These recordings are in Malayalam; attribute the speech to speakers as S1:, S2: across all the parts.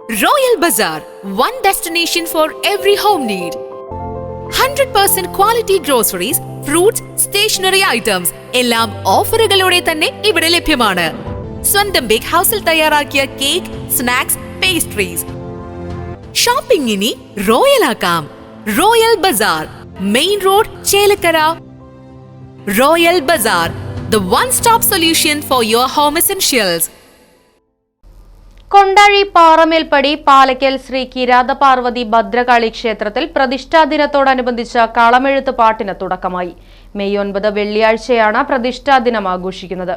S1: Royal Bazaar, one destination for every home need. 100% quality groceries, fruits, stationery items എല്ലാം ഓഫറുകളോടെ തന്നെ ഇവിടെ ലഭ്യമാണ്. സ്വന്തം ബേക്ക് ഹൗസിൽ തയ്യാറാക്കിയ കേക്ക്, സ്നാക്സ്, പേസ്ട്രീസ്. ഷോപ്പിംഗ് ഇനി റോയൽ ആക്കാം. Royal Bazaar, main road, Chelakkara. Royal Bazaar, the one-stop solution for your home essentials.
S2: Kondazhy Paramelppadi Palakkal Sree Kirathaparvathi Bhadrakali ക്ഷേത്രത്തിൽ പ്രതിഷ്ഠാ ദിനത്തോടനുബന്ധിച്ച കളമെഴുത്ത് പാട്ടിന് തുടക്കമായി. മെയ് 9 വെള്ളിയാഴ്ചയാണ് പ്രതിഷ്ഠാ ദിനം ആഘോഷിക്കുന്നത്.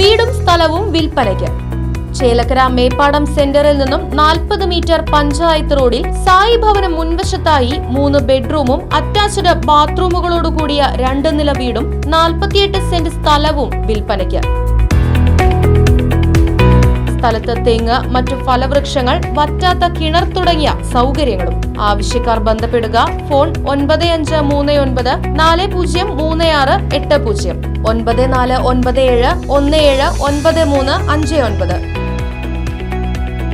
S2: വീടും സ്ഥലവും വിൽപ്പനയ്ക്ക്. ചേലക്കര മേപ്പാടം സെന്ററിൽ നിന്നും 40 മീറ്റർ പഞ്ചായത്ത് റോഡിൽ സായി ഭവനം മുൻവശത്തായി 3 ബെഡ്റൂമും അറ്റാച്ച്ഡ് ബാത്റൂമുകളോടുകൂടിയ 2 നില വീടും 48 സെന്റ് സ്ഥലവും വിൽപ്പനയ്ക്ക്. സ്ഥലത്ത് തെങ്ങ്, മറ്റു ഫലവൃക്ഷങ്ങൾ, വറ്റാത്ത കിണർ തുടങ്ങിയ സൗകര്യങ്ങളും. ആവശ്യക്കാർ ബന്ധപ്പെടുക. ഫോൺ 9539 403680, 9497 179359.